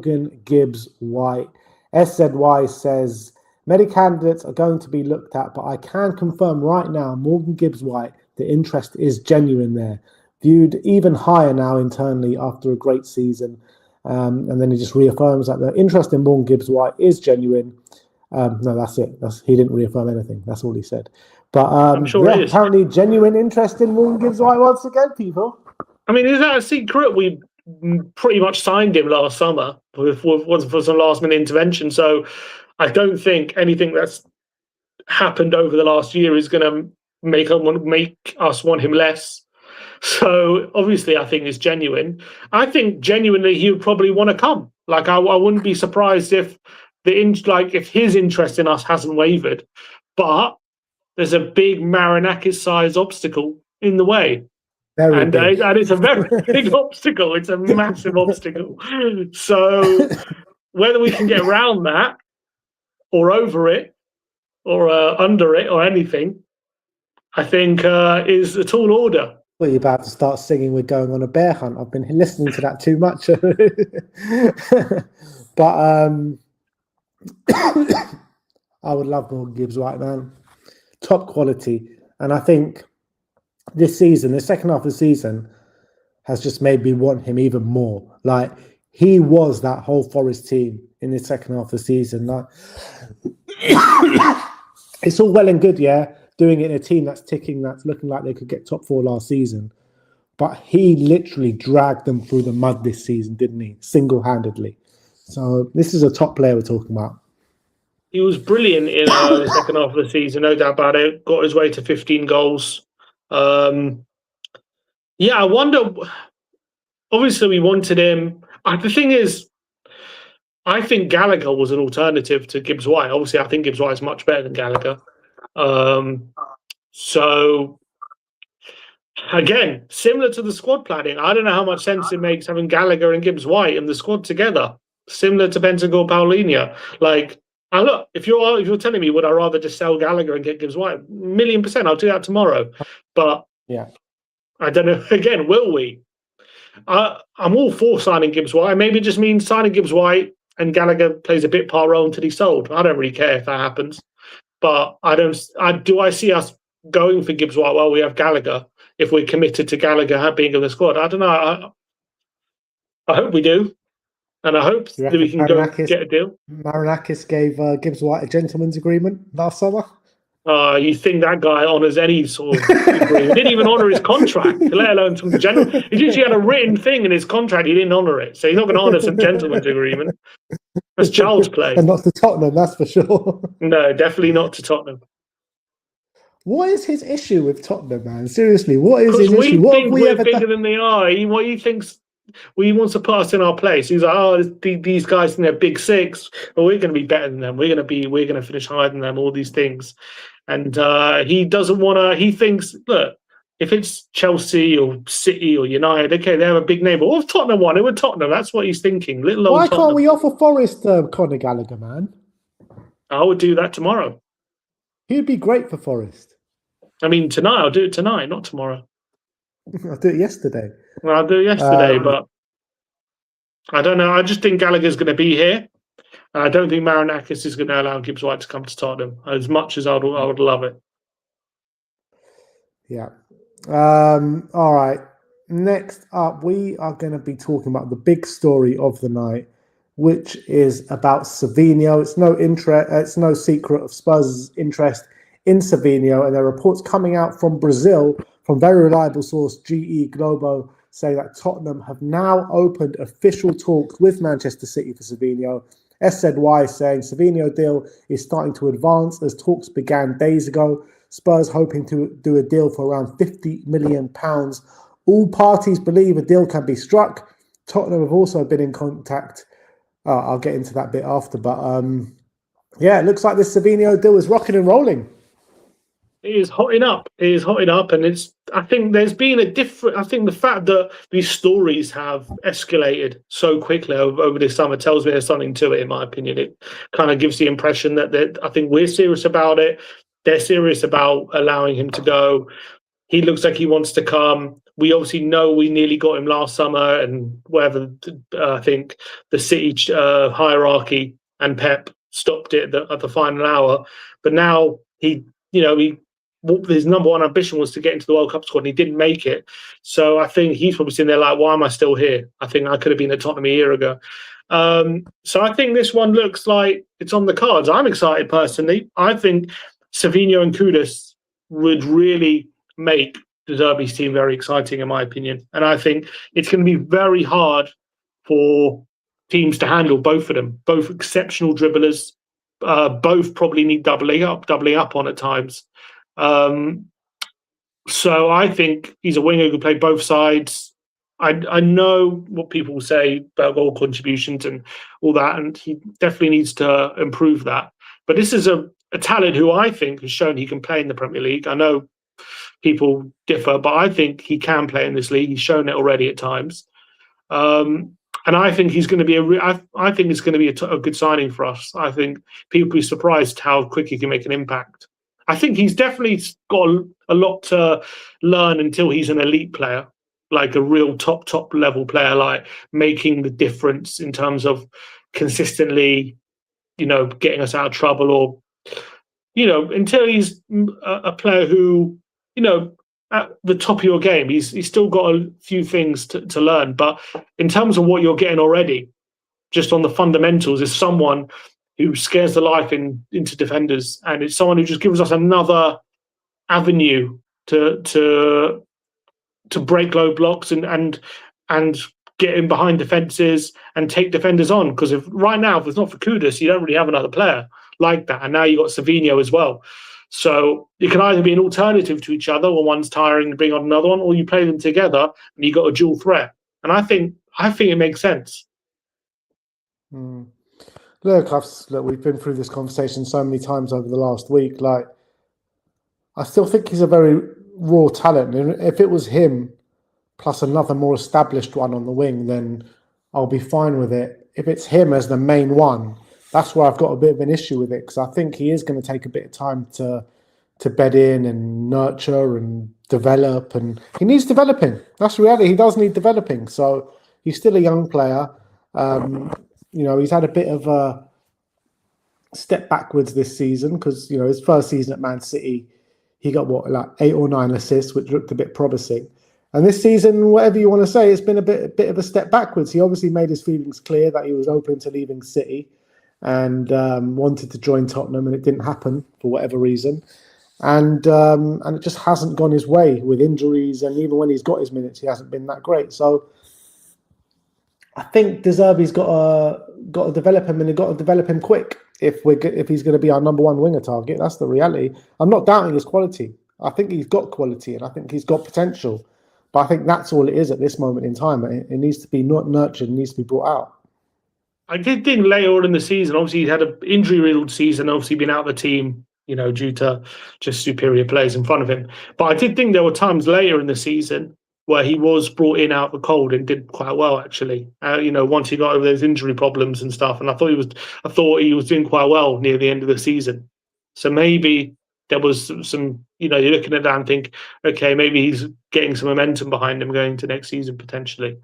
Morgan Gibbs-White. SZY says, many candidates are going to be looked at, but I can confirm right now, Morgan Gibbs-White, the interest is genuine there. Viewed even higher now internally after a great season. And then he just reaffirms that the interest in Morgan Gibbs-White is genuine. No, that's it. He didn't reaffirm anything. That's all he said. But I'm sure it is. Apparently genuine interest in Morgan Gibbs-White once again, people. I mean, is that a secret? We pretty much signed him last summer for some last-minute intervention. So I don't think anything that's happened over the last year is going to make us want him less. So obviously, I think it's genuine. I think genuinely he would probably want to come. Like I wouldn't be surprised if if his interest in us hasn't wavered, but there's a big Marinakis-sized obstacle in the way. And it's a very big obstacle. It's a massive obstacle. So whether we can get around that or over it or under it or anything, I think is a tall order. Well, you're about to start singing "We're Going on a Bear Hunt." I've been listening to that too much. But I would love Morgan Gibbs-White, man. Top quality. And I think this season, the second half of the season, has just made me want him even more. Like, he was that whole Forest team in the second half of the season. Like, it's all well and good, doing it in a team that's ticking, that's looking like they could get top 4 last season. But he literally dragged them through the mud this season, didn't he? Single-handedly. So this is a top player we're talking about. He was brilliant in the second half of the season, no doubt about it. Got his way to 15 goals. I wonder. Obviously, we wanted him. The thing is, I think Gallagher was an alternative to Gibbs-White. Obviously, I think Gibbs-White is much better than Gallagher. So, again, similar to the squad planning, I don't know how much sense it makes having Gallagher and Gibbs-White in the squad together. Similar to Bentancur Paulinho. Like, look, if you're telling me, would I rather just sell Gallagher and get Gibbs-White? 1,000,000%, I'll do that tomorrow. But I don't know. Again, will we? I'm all for signing Gibbs-White. Maybe it just means signing Gibbs-White and Gallagher plays a bit part role until he's sold. I don't really care if that happens. But do I see us going for Gibbs-White while we have Gallagher if we're committed to Gallagher being in the squad? I don't know. I hope we do. And I hope that we can go get a deal. Marinakis gave Gibbs-White a gentleman's agreement last summer. You think that guy honours any sort of agreement? He didn't even honour his contract, let alone some general. He usually had a written thing in his contract. He didn't honour it, so he's not going to honour some gentleman's agreement. That's child's play. And not to Tottenham, that's for sure. No, definitely not to Tottenham. What is his issue with Tottenham, man? Seriously, what is his issue? We think we're bigger than they are. He thinks. He wants to put us in our place. He's like, these guys in their big six, well, we're going to be better than them. We're going to finish higher than them. All these things, and he doesn't want to. He thinks, look, if it's Chelsea or City or United, okay, they have a big name. But what if Tottenham won? It was Tottenham. That's what he's thinking. Why can't we offer Forest Conor Gallagher, man? I would do that tomorrow. He'd be great for Forest. I mean, tonight. I'll do it tonight, not tomorrow. I'll do it yesterday. Well, I'll do it yesterday, but I don't know. I just think Gallagher's going to be here. And I don't think Marinakis is going to allow Gibbs-White to come to Tottenham as much as I would love it. Yeah. All right. Next up, we are going to be talking about the big story of the night, which is about Savinho. It's no secret of Spurs' interest in Savinho, and there are reports coming out from Brazil from very reliable source GE Globo say that Tottenham have now opened official talks with Manchester City for Savinho. SZY saying Savinho deal is starting to advance as talks began days ago. Spurs hoping to do a deal for around £50 million. All parties believe a deal can be struck. Tottenham have also been in contact. I'll get into that bit after, but it looks like this Savinho deal is rocking and rolling. It is hotting up. And I think there's been I think the fact that these stories have escalated so quickly over this summer tells me there's something to it, in my opinion. It kind of gives the impression that I think we're serious about it. They're serious about allowing him to go. He looks like he wants to come. we obviously know we nearly got him last summer, and wherever I think the City hierarchy and Pep stopped it at the final hour. But now his number one ambition was to get into the World Cup squad, and he didn't make it. So I think he's probably sitting there like, why am I still here? I think I could have been at Tottenham a year ago. So I think this one looks like it's on the cards. I'm excited personally. I think Savinho and Kudus would really make De Zerbi's team very exciting, in my opinion. And I think it's going to be very hard for teams to handle both of them. Both exceptional dribblers. Both probably need doubling up on at times. So I think he's a winger who can play both sides. I know what people say about goal contributions and all that, and he definitely needs to improve that. But this is a talent who I think has shown he can play in the Premier League. I know people differ, but I think he can play in this league. He's shown it already at times, and I think he's going to be I think it's going to be a good signing for us. I think people will be surprised how quick he can make an impact. I think he's definitely got a lot to learn until he's an elite player, like a real top level player, like making the difference in terms of consistently, getting us out of trouble, or until he's a player who, at the top of your game, he's still got a few things to learn. But in terms of what you're getting already, just on the fundamentals, is someone who scares the life into defenders, and it's someone who just gives us another avenue to break low blocks and get in behind defenses and take defenders on. Because if it's not for Kudus, you don't really have another player like that. And now you've got Savinho as well. So it can either be an alternative to each other when one's tiring and bring on another one, or you play them together and you got a dual threat. And I think it makes sense. Look, we've been through this conversation so many times over the last week. Like, I still think he's a very raw talent. And if it was him plus another more established one on the wing, then I'll be fine with it. If it's him as the main one, that's where I've got a bit of an issue with it, because I think he is going to take a bit of time to bed in and nurture and develop, and he needs developing. That's the reality. He does need developing. So he's still a young player. He's had a bit of a step backwards this season because, his first season at Man City, he got 8 or 9 assists, which looked a bit promising. And this season, whatever you want to say, it's been a bit of a step backwards. He obviously made his feelings clear that he was open to leaving City and wanted to join Tottenham, and it didn't happen for whatever reason. And it just hasn't gone his way with injuries, and even when he's got his minutes, he hasn't been that great. So I think De Zerbi's got to develop him, and he's got to develop him quick if he's going to be our number one winger target. That's the reality. I'm not doubting his quality. I think he's got quality, and I think he's got potential. But I think that's all it is at this moment in time. It needs to be nurtured, it needs to be brought out. I did think later on in the season, obviously he had an injury-riddled season, obviously been out of the team, due to just superior players in front of him. But I did think there were times later in the season where he was brought in out of the cold and did quite well, actually. Once he got over those injury problems and stuff, and I thought he was doing quite well near the end of the season. So maybe there was some, you're looking at that and think, okay, maybe he's getting some momentum behind him going into next season potentially.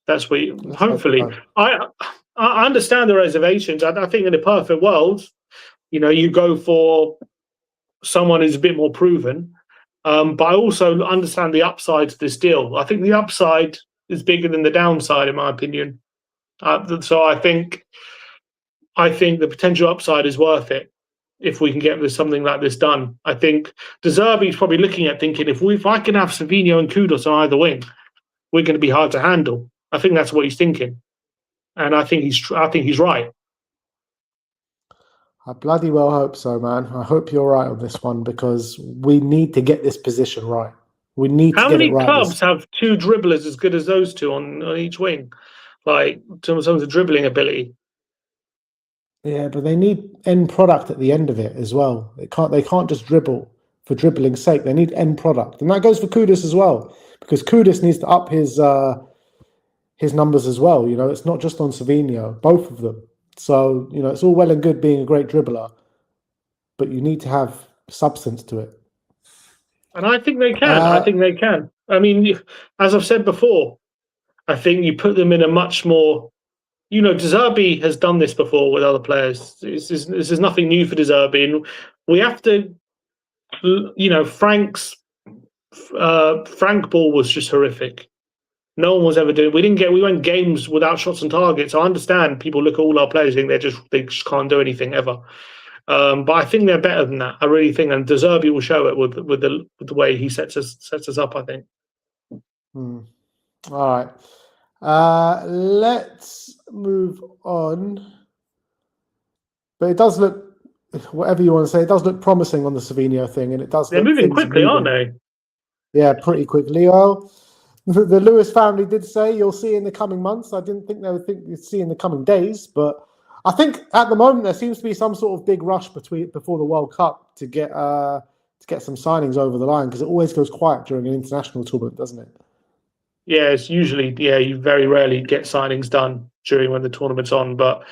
That's what hopefully. I understand the reservations. I think in a perfect world, you go for someone who's a bit more proven. But I also understand the upside to this deal. I think the upside is bigger than the downside, in my opinion. So I think the potential upside is worth it if we can get something like this done. I think De Zerbi's probably looking at thinking, if I can have Savinho and Kudus on either wing, we're going to be hard to handle. I think that's what he's thinking, and I think he's right. I bloody well hope so, man. I hope you're right on this one, because we need to get this position right. We need to get it right. How many clubs have 2 dribblers as good as those 2 on each wing? Like, in terms of dribbling ability. Yeah, but they need end product at the end of it as well. They can't just dribble for dribbling's sake. They need end product. And that goes for Kudus as well, because Kudus needs to up his numbers as well. It's not just on Savinho, both of them. So, it's all well and good being a great dribbler, but you need to have substance to it. And I think they can. I mean, as I've said before, I think you put them in a much more, De Zerbi has done this before with other players. This is nothing new for De Zerbi, and we have to, Frank ball was just horrific. No one was ever doing. We went games without shots on targets. I understand people look at all our players and they just can't do anything ever. But I think they're better than that. I really think, and De Zerbi will show it with the way he sets us up, I think. All right. Let's move on. But it does look, whatever you want to say, it does look promising on the Savinho thing, and it does. They're moving quickly, aren't they? Yeah, pretty quickly. Well, the Lewis family did say you'll see in the coming months. I didn't think they would think you'd see in the coming days, but I think at the moment there seems to be some sort of big rush before the World Cup to get some signings over the line, because it always goes quiet during an international tournament, doesn't it? Yeah, it's usually, you very rarely get signings done during when the tournament's on, but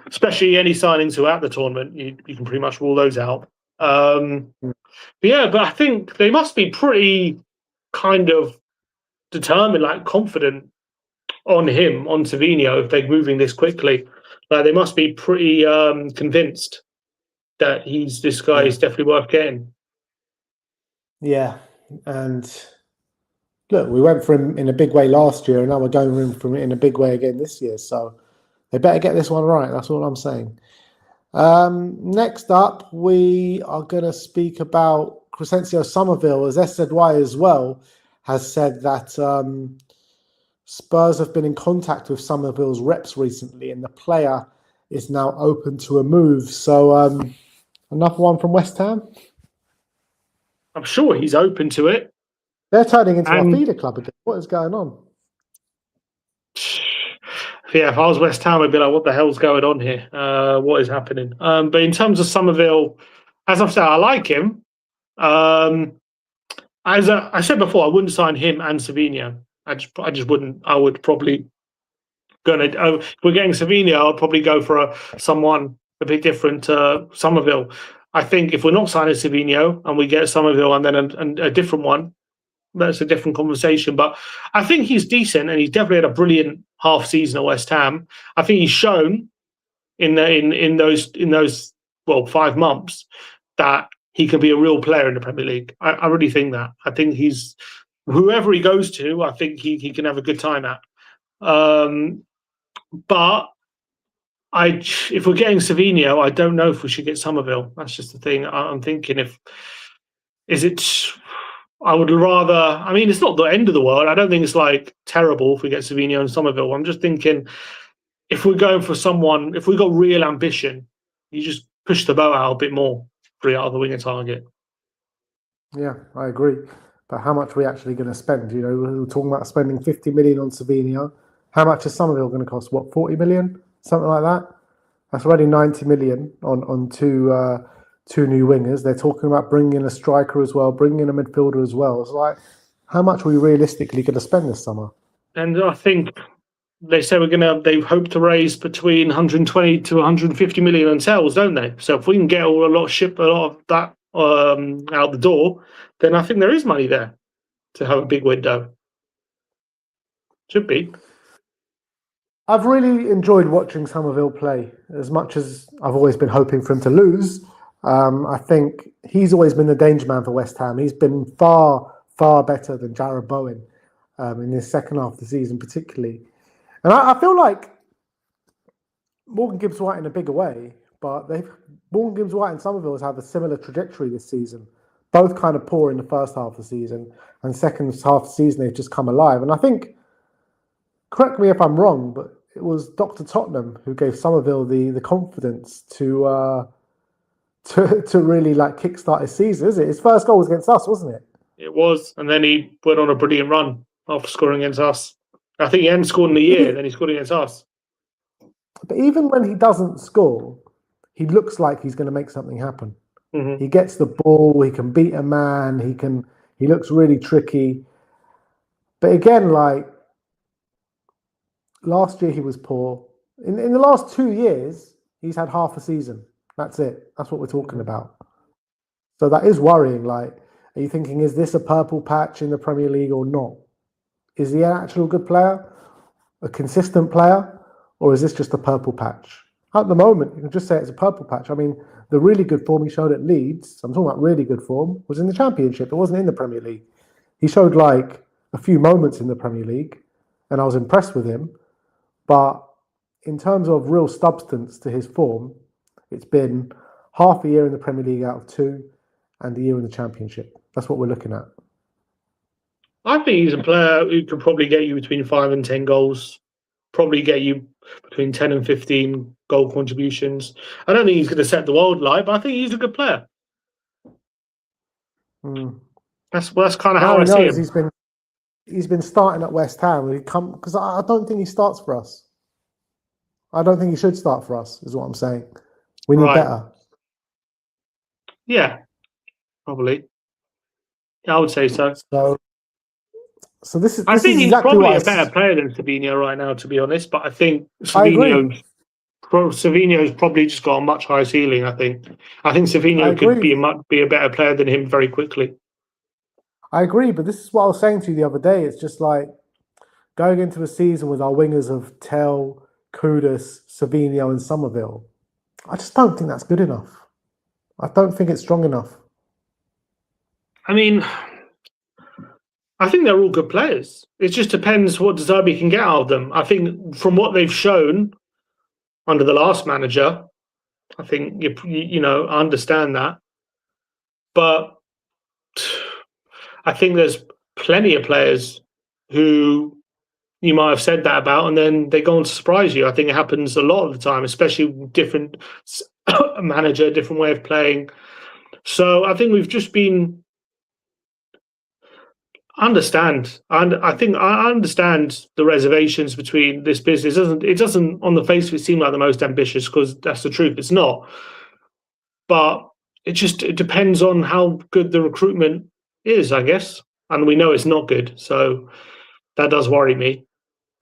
especially any signings who are at the tournament, you can pretty much rule those out. But I think they must be pretty kind of determined, like confident on Savinho, if they're moving this quickly. They must be pretty convinced that this guy is definitely worth getting. Yeah, and look, we went for him in a big way last year, and now we're going for him in a big way again this year. So they better get this one right. That's all I'm saying. Next up, we are going to speak about Crysencio Summerville, as SZY as well has said that Spurs have been in contact with Summerville's reps recently, and the player is now open to a move. So another one from West Ham. I'm sure he's open to it. They're turning into a feeder club again. What is going on? Yeah, if I was West Ham, I'd be like, what the hell's going on here? What is happening? But in terms of Summerville, as I've said, I like him. As I said before, I wouldn't sign him and Savinho. I just wouldn't. I would probably if we're getting Savinho, I'll probably go for someone a bit different to Summerville. I think if we're not signing Savinho and we get Summerville and then a different one, that's a different conversation. But I think he's decent, and he's definitely had a brilliant half season at West Ham. I think he's shown in those 5 months that he can be a real player in the Premier League. I really think that. I think he's, whoever he goes to, I think he can have a good time at. But if we're getting Savinho, I don't know if we should get Summerville. That's just the thing. I'm thinking I would rather. I mean, it's not the end of the world. I don't think it's like terrible if we get Savinho and Summerville. I'm just thinking, if we're going for someone, if we've got real ambition, you just push the boat out a bit more for the other winger target. Yeah, I agree. But how much are we actually going to spend? We're talking about spending 50 million on Savinho. How much is Summerville going to cost? 40 million? Something like that? That's already 90 million on two new wingers. They're talking about bringing in a striker as well, bringing in a midfielder as well. It's like, how much are we realistically going to spend this summer? And I think they say they hope to raise between 120 to 150 million on sales, don't they? So if we can get a lot of that out the door, then I think there is money there to have a big window. Should be. I've really enjoyed watching Summerville play, as much as I've always been hoping for him to lose. I think he's always been the danger man for West Ham. He's been far, far better than Jarrod Bowen in his second half of the season, particularly. And I feel like Morgan Gibbs-White in a bigger way, but Morgan Gibbs-White and Summerville have a similar trajectory this season. Both kind of poor in the first half of the season, and second half of the season they've just come alive. And I think, correct me if I'm wrong, but it was Dr. Tottenham who gave Summerville the confidence to really kickstart his season, is it? His first goal was against us, wasn't it? It was, and then he went on a brilliant run after scoring against us. I think he hadn't scored in a year, then he scored against us. But even when he doesn't score, he looks like he's going to make something happen. Mm-hmm. He gets the ball, he can beat a man, he looks really tricky. But again, last year he was poor. In the last 2 years, he's had half a season. That's it. That's what we're talking about. So that is worrying. are you thinking, is this a purple patch in the Premier League or not? Is he an actual good player, a consistent player, or is this just a purple patch? At the moment, you can just say it's a purple patch. I mean, the really good form he showed at Leeds, I'm talking about really good form, was in the Championship. It wasn't in the Premier League. He showed like a few moments in the Premier League, and I was impressed with him. But in terms of real substance to his form, it's been half a year in the Premier League out of 2 and a year in the Championship. That's what we're looking at. I think he's a player who could probably get you between 5 and 10 goals, probably get you between 10 and 15 goal contributions. I don't think he's going to set the world alight, but I think he's a good player. That's kind of how I see him. He's been starting at West Ham. Because I don't think he starts for us. I don't think he should start for us, is what I'm saying. We need better. Yeah, probably. Yeah, I would say so. So this is. I think he's exactly probably a better player than Savinho right now, to be honest. But I think Savinho's probably just got a much higher ceiling. I think Savinho could be a better player than him very quickly. I agree, but this is what I was saying to you the other day. It's just like going into a season with our wingers of Tell, Kudus, Savinho, and Summerville. I just don't think that's good enough. I don't think it's strong enough. I mean, I think they're all good players. It just depends what De Zerbi can get out of them. I think from what they've shown under the last manager, I think I understand that, but I think there's plenty of players who you might have said that about, and then they go on to surprise you. I think it happens a lot of the time, especially with different manager, different way of playing. So I think we've just been understand, and I think I understand the reservations between this business. It doesn't on the face of it seem like the most ambitious, because that's the truth. It's not, but it depends on how good the recruitment is, I guess, and we know it's not good, so that does worry me.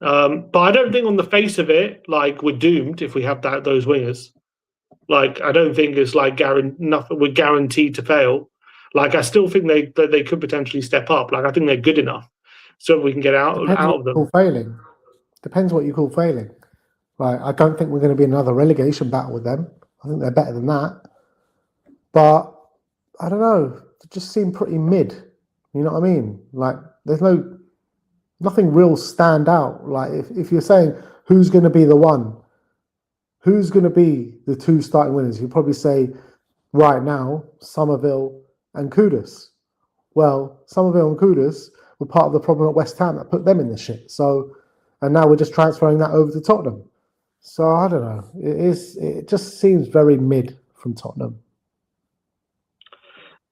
But I don't think on the face of it, like, we're doomed if we have those wingers. Like, I don't think it's like we're guaranteed to fail. Like, I still think they could potentially step up. Like, I think they're good enough, so we can get out of them. Failing. Depends what you call failing. Like, I don't think we're going to be in another relegation battle with them. I think they're better than that. But I don't know. They just seem pretty mid. You know what I mean? Like, there's nothing real stand out. Like, if you're saying who's going to be the one, who's going to be the 2 starting winners, you'd probably say right now Summerville and Kudus. Well, Summerville and Kudus were part of the problem at West Ham that put them in the shit. So, and now we're just transferring that over to Tottenham. So I don't know. It just seems very mid from Tottenham.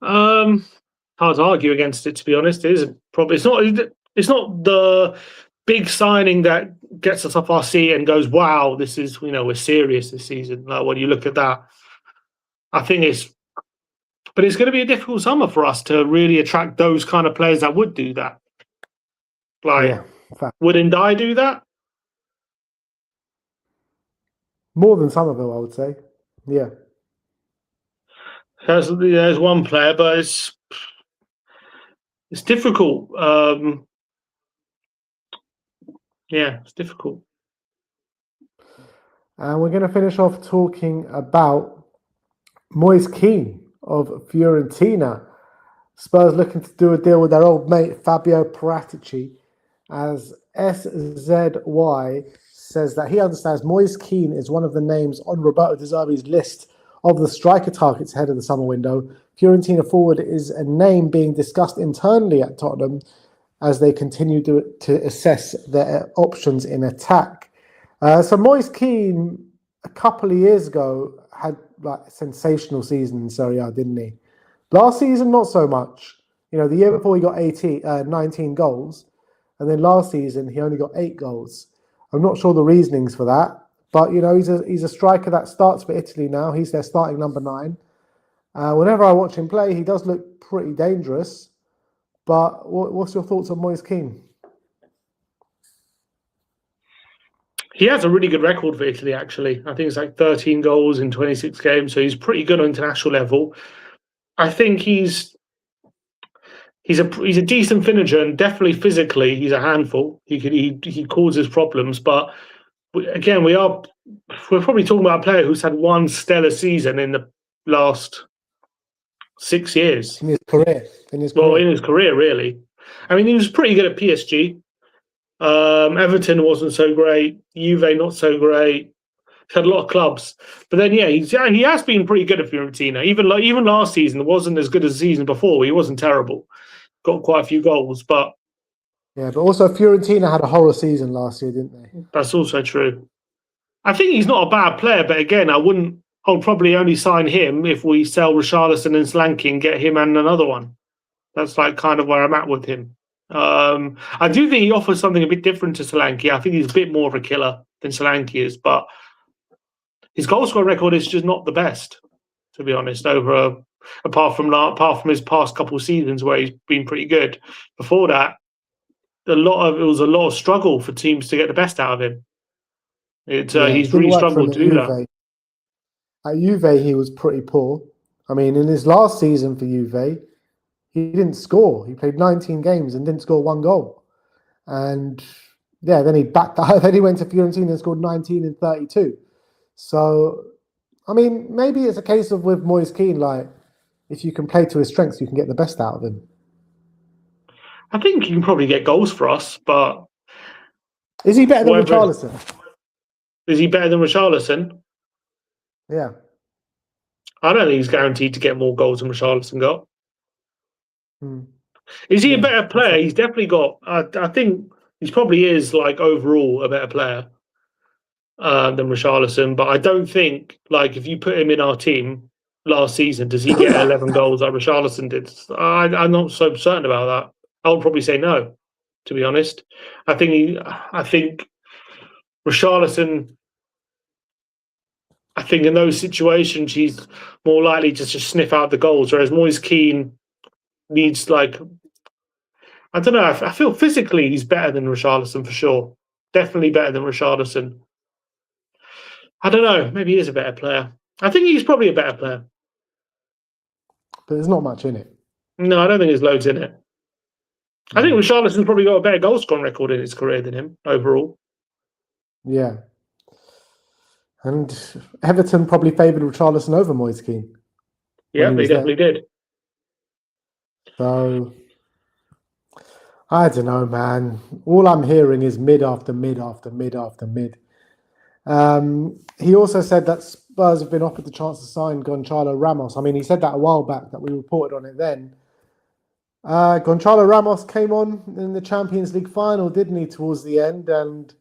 Hard to argue against it, to be honest. It is probably it's not the big signing that gets us off our seat and goes, wow, this is, we're serious this season. Like, when you look at that, I think but it's going to be a difficult summer for us to really attract those kind of players that would do that. Like, would Ndai do that? More than Summerville, I would say. Yeah. There's one player, but it's difficult. It's difficult. And we're going to finish off talking about Moise Kean of Fiorentina. Spurs looking to do a deal with their old mate Fabio Paratici, as SZY says that he understands Moise Kean is one of the names on Roberto De Zerbi's list of the striker targets ahead of the summer window. Fiorentina forward is a name being discussed internally at Tottenham as they continue to assess their options in attack. So Moise Kean, a couple of years ago, had like a sensational season in Serie A, didn't he? Last season, not so much. The year before he got 19 goals, and then last season he only got 8 goals. I'm not sure the reasonings for that, but he's a striker that starts for Italy now. He's their starting number 9. Whenever I watch him play, he does look pretty dangerous. But what's your thoughts on Moise Kean? He has a really good record for Italy, actually. I think it's like 13 goals in 26 games, so he's pretty good on international level. I think he's he's a decent finisher, and definitely physically he's a handful. He causes problems, but again, we're probably talking about a player who's had one stellar season in the last 6 years. In his career. In his career, really. I mean, he was pretty good at PSG. Everton wasn't so great. Juve not so great. He's had a lot of clubs, but then he has been pretty good at Fiorentina. Even last season, it wasn't as good as the season before. He wasn't terrible. Got quite a few goals, but yeah, but also Fiorentina had a horror season last year, didn't they? That's also true. I think he's not a bad player, but again, I'll probably only sign him if we sell Richarlison and Solanke and get him and another one. That's like kind of where I'm at with him. I do think he offers something a bit different to Solanke. I think he's a bit more of a killer than Solanke is, but his goal scoring record is just not the best, to be honest. Apart from his past couple of seasons where he's been pretty good. Before that, it was a lot of struggle for teams to get the best out of him. He's really struggled to do that. At Juve, he was pretty poor. I mean, in his last season for Juve, he didn't score. He played 19 games and didn't score 1 goal. And yeah, then he backed out. Then he went to Fiorentina and scored 19 in 32. So, I mean, maybe it's a case of with Moise Kean, like, if you can play to his strengths, you can get the best out of him. I think he can probably get goals for us, but is he better than Richarlison? Is he better than Richarlison? Yeah. I don't think he's guaranteed to get more goals than Richarlison got. Is he a better player? He's definitely got. I think he probably is like overall a better player than Richarlison, but I don't think like if you put him in our team last season, does he get 11 goals like Richarlison did? I'm not so certain about that. I would probably say no, to be honest. I think Richarlison. I think in those situations he's more likely to just sniff out the goals, whereas Moise Kean needs I don't know. I feel physically he's better than Richarlison for sure. Definitely better than Richarlison. I don't know. Maybe he is a better player. I think he's probably a better player. But there's not much in it. No, I don't think there's loads in it. I think Richarlison's probably got a better goal scoring record in his career than him overall. Yeah. And Everton probably favoured Richarlison over Moise Kean. Yeah, they definitely did. So, I don't know, man. All I'm hearing is mid after mid after mid after mid. He also said that Spurs have been offered the chance to sign Gonçalo Ramos. I mean, he said that a while back, that we reported on it then. Gonçalo Ramos came on in the Champions League final, didn't he, towards the end? And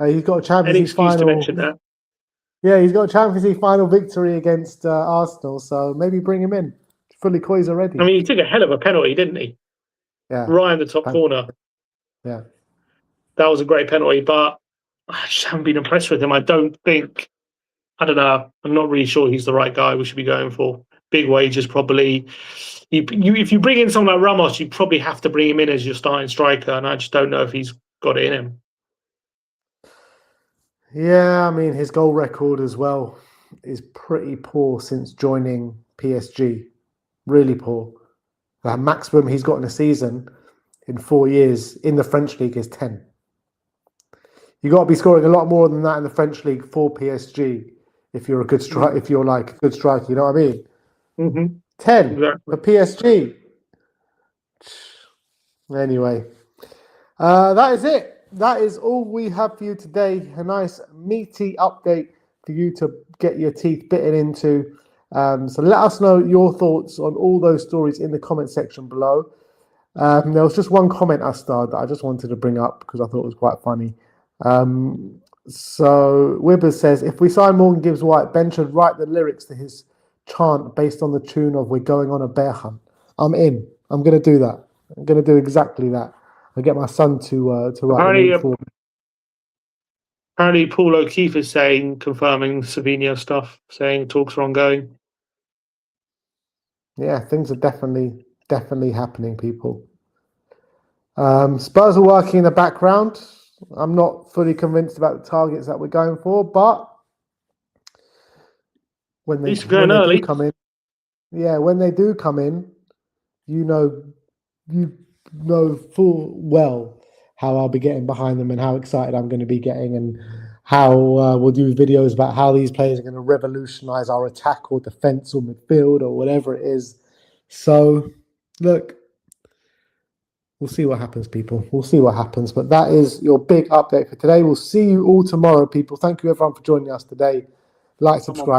he's got a Champions League final. To mention that. Yeah, he's got a Champions League final victory against Arsenal, so maybe bring him in. Fully COYS already. I mean, he took a hell of a penalty, didn't he? Yeah. Right in the top corner. Yeah. That was a great penalty, but I just haven't been impressed with him. I don't know. I'm not really sure he's the right guy we should be going for. Big wages, probably. If you bring in someone like Ramos, you probably have to bring him in as your starting striker, and I just don't know if he's got it in him. Yeah, I mean, his goal record as well is pretty poor since joining PSG. Really poor. The maximum he's got in a season in 4 years in the French league is 10. You got to be scoring a lot more than that in the French league for PSG if you're a good striker. If you're like a good striker, you know what I mean? Mm-hmm. 10 exactly. for PSG. Anyway, that is it. That is all we have for you today. A nice meaty update for you to get your teeth bitten into. So let us know your thoughts on all those stories in the comment section below. There was just one comment I starred that I just wanted to bring up because I thought it was quite funny. So Wibbers says, if we sign Morgan Gibbs-White, Ben should write the lyrics to his chant based on the tune of "We're Going on a Bear Hunt." I'm in. I'm going to do that. I'm going to do exactly that. I'll get my son to write the lyrics for me. Apparently, Paul O'Keefe is confirming Savinho stuff, saying talks are ongoing. Yeah, things are definitely happening, people. Spurs are working in the background. I'm not fully convinced about the targets that we're going for, but when they do come in, you know know full well how I'll be getting behind them and how excited I'm going to be getting, and how we'll do videos about how these players are going to revolutionize our attack or defense or midfield or whatever it is. So, look, we'll see what happens, people. We'll see what happens. But that is your big update for today. We'll see you all tomorrow, people. Thank you, everyone, for joining us today. Like, subscribe,